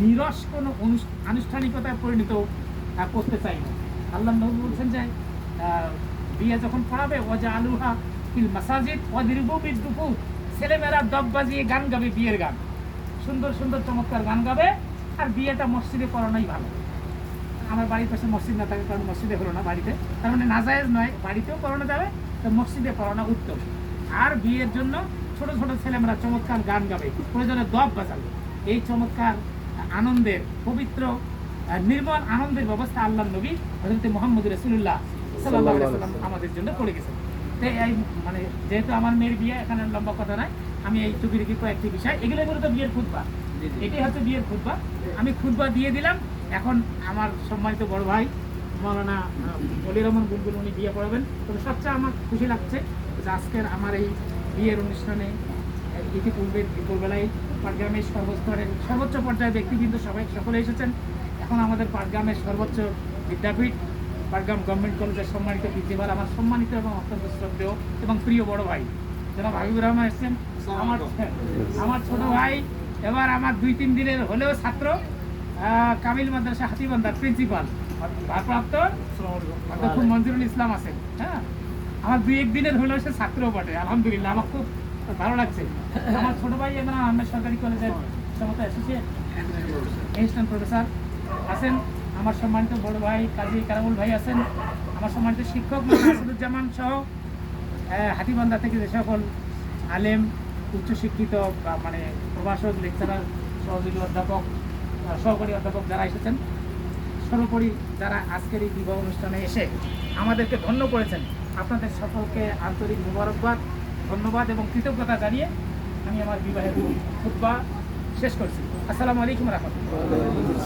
নিরস কোনো আনুষ্ঠানিকতায় পরিণত করতে চাই না। আল্লাহ নবী বলছেন যে বিয়ে যখন পড়াবে ওয়াজা আলুহা ফিল মাসাজিদ ওয়াদিরবু বিদ্দুফু, ছেলেমেয়েরা ডব বাজিয়ে গান গাবে, বিয়ের গান, সুন্দর সুন্দর চমৎকার গান গাবে, আর বিয়েটা মসজিদে পড়ানোই ভালো। আমার বাড়ির পাশে মসজিদ না থাকে, কারণ মসজিদে হলো না বাড়িতে, তার মানে নাজায়েজ নয়, বাড়িতেও পড়ানো যাবে, তো মসজিদে পড়ানো উত্তম। আর বিয়ের জন্য ছোট ছোট ছেলেমেয়েরা চমৎকার গান গাবে, প্রয়োজনে দব বাজাবে। এই চমৎকার আনন্দের, পবিত্র নির্মল আনন্দের ব্যবস্থা আল্লাহ নবী হযরত মুহাম্মদ রাসূলুল্লাহ সাল্লাল্লাহু আলাইহি ওয়াসাল্লাম আমাদের জন্য করে গেছেন। তো এই মানে যেহেতু আমার মেয়ের বিয়ে, এখানে লম্বা কথা নাই, আমি এই টুকিটাকি কয়েকটি বিষয়, এগুলো তো বিয়ের খুতবা, এটাই হচ্ছে বিয়ের খুতবা। আমি খুতবা দিয়ে দিলাম। এখন আমার সম্মানিত বড় ভাই মাওলানা অলি রহমান বুলবুল উনি বিয়ে পড়াবেন। তবে সবচেয়ে আমার খুশি লাগছে যে আজকের আমার এই বিয়ের অনুষ্ঠানে ইতিপূর্বে দুপুরবেলায় পাটগ্রামের সর্বস্তরের সর্বোচ্চ পর্যায়ের ব্যক্তিবৃন্দ সকলে এসেছেন। এখন আমাদের পাটগ্রামের সর্বোচ্চ বিদ্যাপীঠ পাটগ্রাম গভর্নমেন্ট কলেজের সম্মানিত প্রিন্সিপাল, আমার সম্মানিত এবং অত্যন্ত শ্রদ্ধেয় এবং প্রিয় বড় ভাই জনাব হাবিবুর রহমান এসেছেন, আমার ছোট ভাই, এবার আমার 2-3 দিনের হলেও ছাত্র, কামিল মাদ্রাসা হাতিবান্ধার প্রিন্সিপাল ভারপ্রাপ্ত অধ্যক্ষ মঞ্জুরুল ইসলাম আছেন। হ্যাঁ, আমার 2-1 দিনের হলেও সে ছাত্রও বটে, আলহামদুলিল্লাহ, আমার খুব ভালো লাগছে। আমার ছোট ভাই এমরান আহমেদ সরকারি কলেজের সমস্ত অ্যাসোসিয়েট অ্যাসিস্ট্যান্ট প্রফেসর আছেন, আমার সম্মানিত বড় ভাই কাজী কারামুল ভাই আছেন, আমার সম্মানিত শিক্ষক মাসুদুজ্জামান সহ হাতিবান্ধা থেকে যে সকল আলেম, উচ্চশিক্ষিত মানে প্রভাষক, লেকচারার, সহযোগী অধ্যাপক, সহকারী অধ্যাপক যারা এসেছেন, সর্বোপরি যারা আজকের এই বিবাহ অনুষ্ঠানে এসে আমাদেরকে ধন্য করেছেন, আপনাদের সকলকে আন্তরিক মোবারকবাদ, ধন্যবাদ এবং কৃতজ্ঞতা জানিয়ে আমি আমার বিবাহের খুতবা শেষ করছি। আসসালামু আলাইকুম ওয়া রাহমাতুল্লাহ।